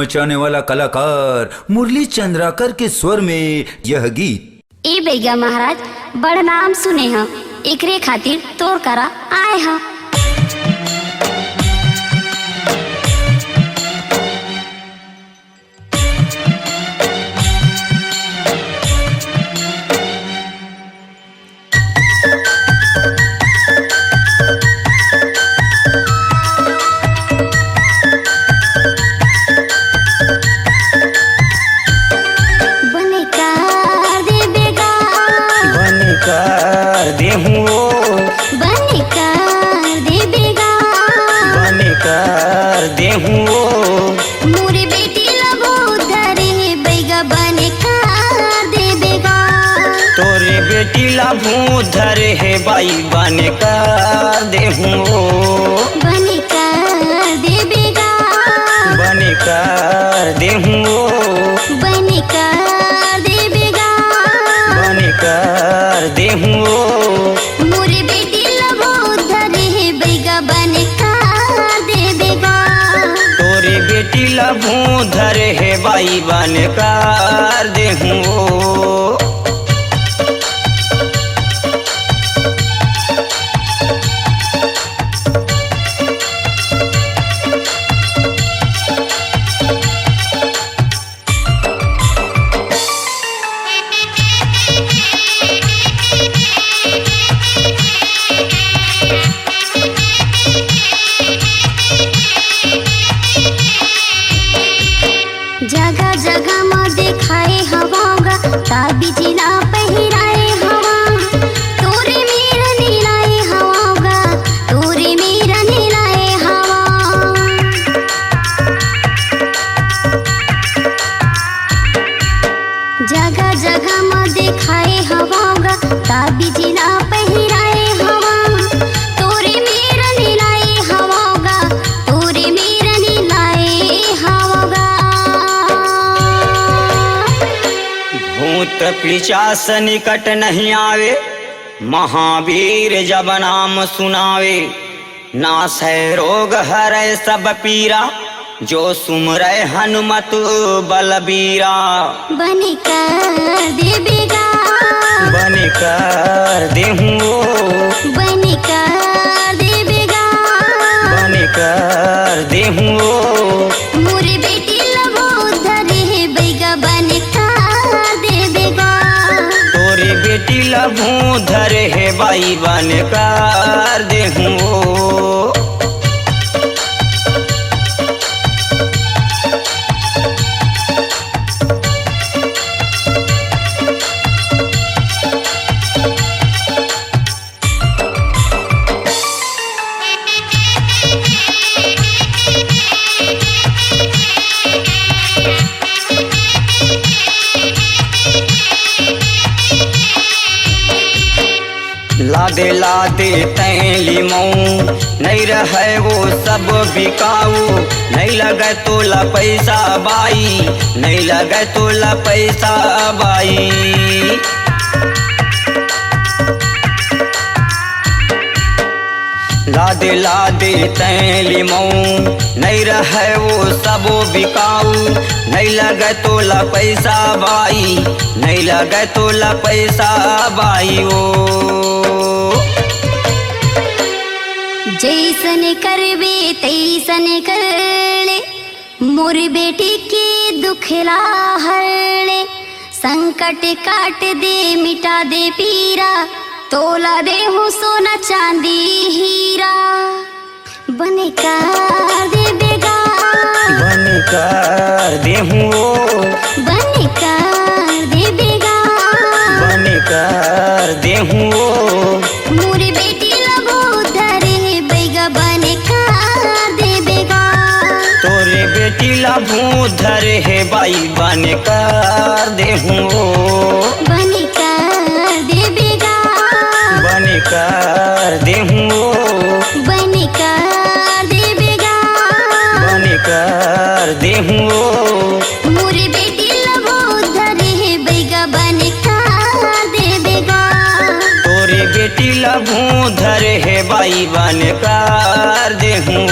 मचाने वाला कलाकार मुरली चंद्राकर के स्वर में यह गीत। ए बेगा महाराज बड़ नाम सुने हैं, एकरे खातिर तोर करा आए हैं। मोरे बेटी लगो धरे बैगा बने कार दे बेगा। तोरे बेटी लाभू धरे है बाई बने कर देहूँ, बने कर दे बेगा, बने कर देहूँ, बने कर दे बेगा, बने कर देहूँ। मोरे बेटी लगो धरे बैगा बने कार दे बेगा। तोरे बेटी लाभू धरे है बाई बने कर देहूँ। जगह जगह में दिखाए हवागा ताबी जिला पहिराए हवा। तोरे मेरा नीलाए हवागा, तोरे मेरा नीलाए हवा। जगह जगह में दिखाए हवागा ताबी जिला पहिराए हवा। तोरे मेरा नीलाए हवागा, तोरे मेरा नीलाए हवागा। भूत पिशाच निकट नहीं आवे, महावीर जब नाम सुनावे। नाश है रोग हरै सब पीरा, जो सुमरै हनुमत बलबीरा। बने कर दे बेगा, बने कर देहूँ, बने कर दे बेगा, बने कर देहूँ। मोरे बेटी लगो धरे बैगा बने कर दे बेगा। तोरे बेटी लभू धरे है बाई बने कर देहूँ। लादे लादे तैली मऊ नहीं रहे वो सब बिकाऊ। नहीं लगे तोला पैसा बाई, नहीं लगे तोला पैसा बाई। लादे लादे तैली मऊ नहीं रहे वो सब बिकाऊ। नहीं लगे तोला पैसा बाई, नहीं लगे तोला पैसा बाई। ओ जैसन करबे तैसन कर ले, मोर बेटी के दुखला हर ले। संकट काट दे मिटा दे पीरा, तोला दे हूँ सोना चांदी हीरा। बने कर दे बेगा, बने कर देहूँ, बने कर दे बेगा, बने कर देहूँ। मोरे बेटी लगो धरे बैगा बने कर दे बेगा। तोरे बेटी लाभू धरे है बाई बने कर देहूँ, बने कर दे बेगा, बने कर देहूँ, बने कर दे बेगा, बने कर देहूँ। मोरे बेटी लगो धरे बैगा बने कर दे बेगा। तोरे बेटी लाभू धरे है बाई बने कर देहूँ।